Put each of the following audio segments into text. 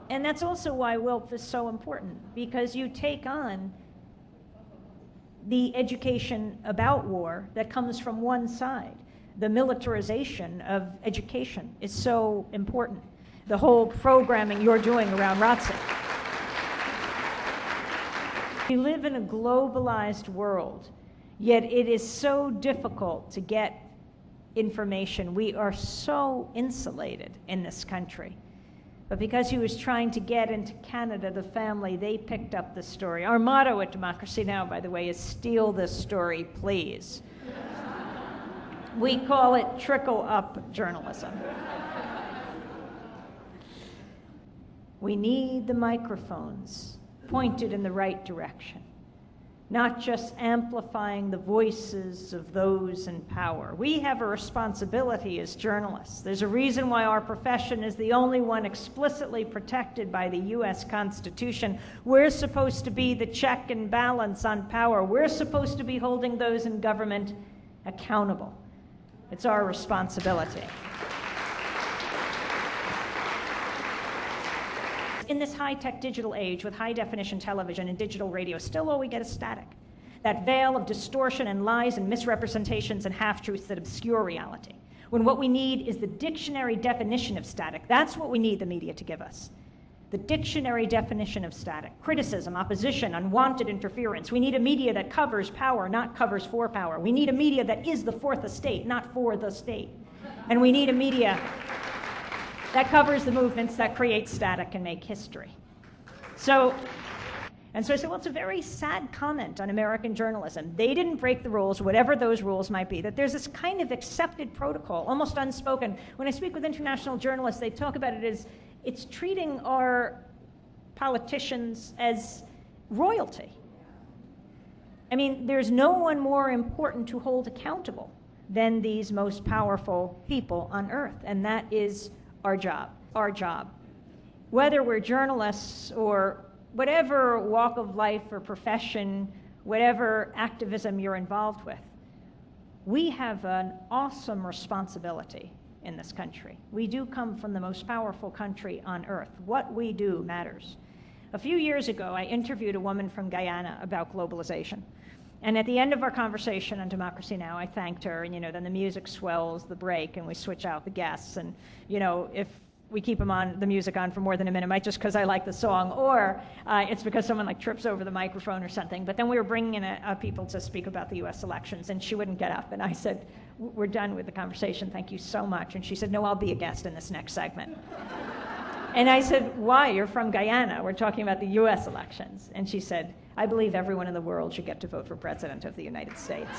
And that's also why WILP is so important, because you take on the education about war that comes from one side. The militarization of education is so important. The whole programming you're doing around ROTC. We live in a globalized world, yet it is so difficult to get information. We are so insulated in this country. But because he was trying to get into Canada, the family, they picked up the story. Our motto at Democracy Now!, by the way, is steal this story, please. We call it trickle-up journalism. We need the microphones pointed in the right direction, not just amplifying the voices of those in power. We have a responsibility as journalists. There's a reason why our profession is the only one explicitly protected by the US Constitution. We're supposed to be the check and balance on power. We're supposed to be holding those in government accountable. It's our responsibility. In this high-tech digital age with high-definition television and digital radio, still all we get is static. That veil of distortion and lies and misrepresentations and half-truths that obscure reality. When what we need is the dictionary definition of static. That's what we need the media to give us. The dictionary definition of static. Criticism, opposition, unwanted interference. We need a media that covers power, not covers for power. We need a media that is the fourth estate, not for the state. And we need a media that covers the movements that create static and make history. So I said, well, it's a very sad comment on American journalism. They didn't break the rules, whatever those rules might be, that there's this kind of accepted protocol, almost unspoken. When I speak with international journalists, they talk about it as it's treating our politicians as royalty. I mean, there's no one more important to hold accountable than these most powerful people on earth, and that is our job. Whether we're journalists or whatever walk of life or profession, whatever activism you're involved with, we have an awesome responsibility in this country. We do come from the most powerful country on earth. What we do matters. A few years ago, I interviewed a woman from Guyana about globalization. And at the end of our conversation on Democracy Now!, I thanked her, and then the music swells the break, and we switch out the guests. And if we keep the music on for more than a minute, it might just because I like the song, or it's because someone trips over the microphone or something. But then we were bringing in people to speak about the U.S. elections, and she wouldn't get up. And I said, we're done with the conversation, thank you so much. And she said, no, I'll be a guest in this next segment. And I said, why? You're from Guyana. We're talking about the U.S. elections. And she said, I believe everyone in the world should get to vote for President of the United States.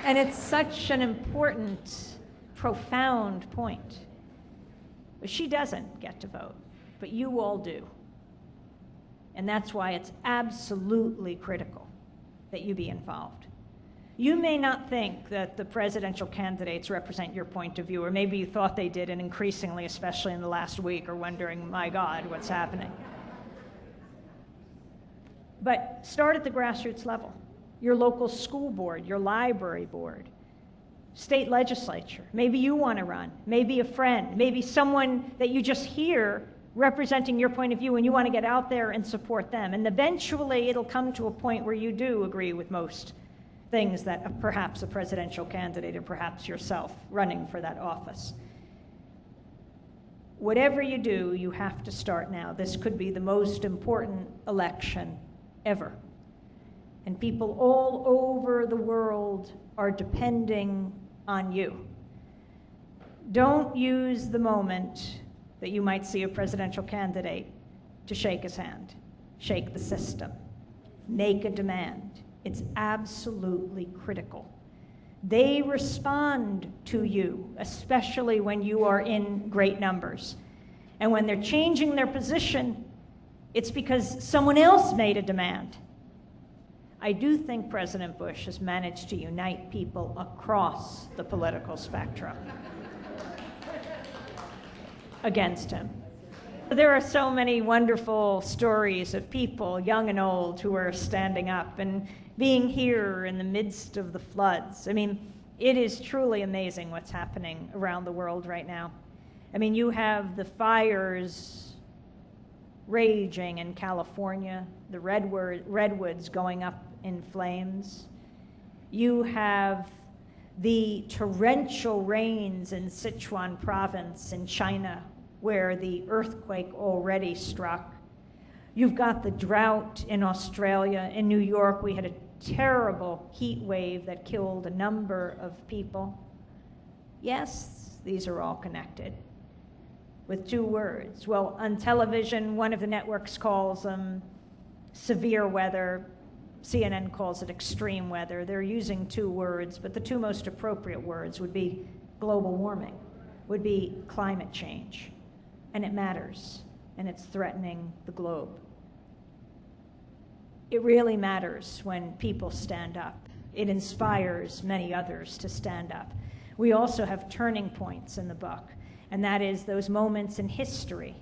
And it's such an important, profound point. She doesn't get to vote, but you all do. And that's why it's absolutely critical that you be involved. You may not think that the presidential candidates represent your point of view, or maybe you thought they did, and increasingly, especially in the last week, are wondering, my God, what's happening? But start at the grassroots level. Your local school board, your library board, state legislature. Maybe you want to run, maybe a friend, maybe someone that you just hear representing your point of view and you want to get out there and support them. And eventually it'll come to a point where you do agree with most things that perhaps a presidential candidate or perhaps yourself running for that office. Whatever you do, you have to start now. This could be the most important election ever. And people all over the world are depending on you. Don't use the moment that you might see a presidential candidate to shake his hand. Shake the system. Make a demand. It's absolutely critical. They respond to you, especially when you are in great numbers. And when they're changing their position, it's because someone else made a demand. I do think President Bush has managed to unite people across the political spectrum against him. There are so many wonderful stories of people, young and old, who are standing up and being here in the midst of the floods. I mean, It is truly amazing what's happening around the world right now. I mean, you have the fires raging in California, the redwoods going up in flames. You have the torrential rains in Sichuan province in China, where the earthquake already struck. You've got the drought in Australia. In New York, we had a terrible heat wave that killed a number of people. Yes, these are all connected with two words. Well, on television, one of the networks calls them severe weather. CNN calls it extreme weather. They're using two words, but the two most appropriate words would be global warming, would be climate change. And it matters, and it's threatening the globe. It really matters when people stand up. It inspires many others to stand up. We also have turning points in the book, and that is those moments in history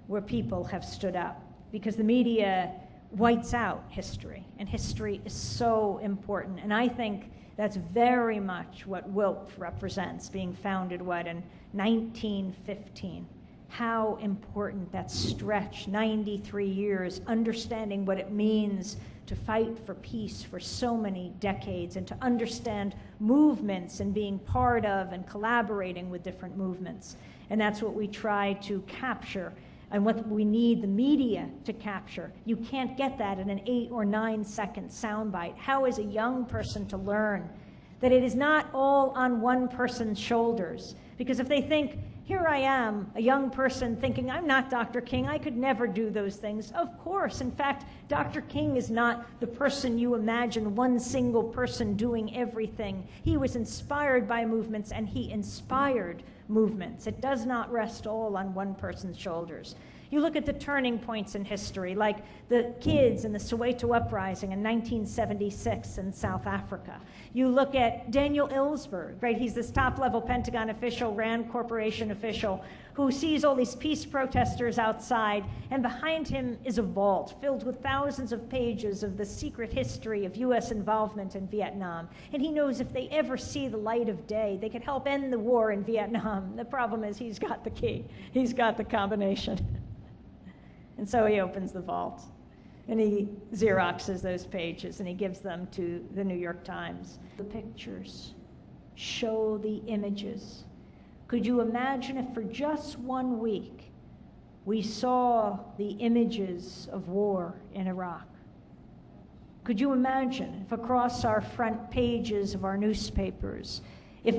where people have stood up, because the media whites out history, and history is so important. And I think that's very much what WILP represents, being founded, in 1915. How important that stretch, 93 years, understanding what it means to fight for peace for so many decades, and to understand movements and being part of and collaborating with different movements. And that's what we try to capture, and what we need the media to capture. You can't get that in an 8 or 9 second soundbite. How is a young person to learn that it is not all on one person's shoulders? Because if they think, here I am, a young person thinking, I'm not Dr. King, I could never do those things. Of course. In fact, Dr. King is not the person you imagine, one single person doing everything. He was inspired by movements, and he inspired movements. It does not rest all on one person's shoulders. You look at the turning points in history, like the kids in the Soweto uprising in 1976 in South Africa. You look at Daniel Ellsberg, right? He's this top-level Pentagon official, RAND Corporation official, who sees all these peace protesters outside, and behind him is a vault filled with thousands of pages of the secret history of U.S. involvement in Vietnam. And he knows if they ever see the light of day, they could help end the war in Vietnam. The problem is he's got the key. He's got the combination. And so he opens the vault, and he Xeroxes those pages, and he gives them to the New York Times. The pictures show the images. Could you imagine if for just 1 week we saw the images of war in Iraq? Could you imagine if across our front pages of our newspapers, if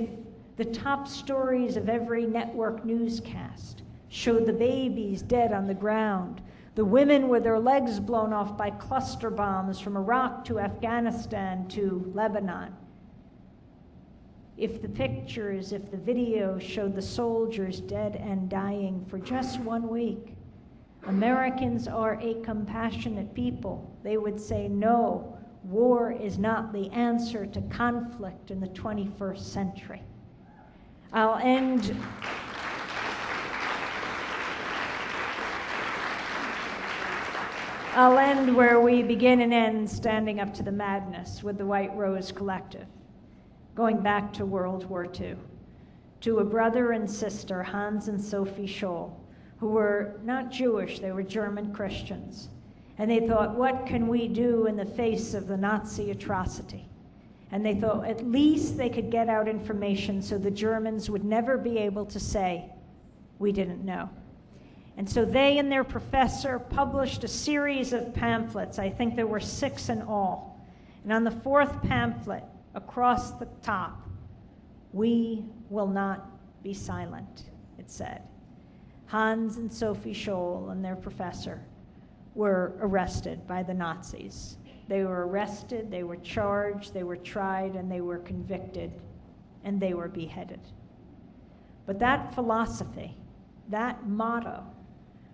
the top stories of every network newscast showed the babies dead on the ground, the women with their legs blown off by cluster bombs from Iraq to Afghanistan to Lebanon? If the pictures, if the videos showed the soldiers dead and dying for just 1 week, Americans are a compassionate people. They would say, no, war is not the answer to conflict in the 21st century. I'll end where we begin and end, standing up to the madness with the White Rose Collective, going back to World War II, to a brother and sister, Hans and Sophie Scholl, who were not Jewish, they were German Christians. And they thought, what can we do in the face of the Nazi atrocity? And they thought at least they could get out information so the Germans would never be able to say, we didn't know. And so they and their professor published a series of pamphlets. I think there were 6 in all. And on the 4th pamphlet, across the top, we will not be silent, it said. Hans and Sophie Scholl and their professor were arrested by the Nazis. They were arrested, they were charged, they were tried, and they were convicted, and they were beheaded. But that philosophy, that motto,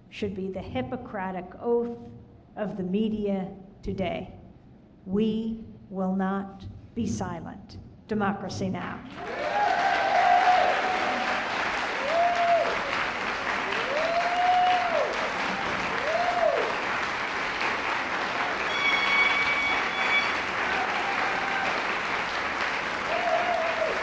should be the Hippocratic oath of the media today. We will not be silent. Democracy now.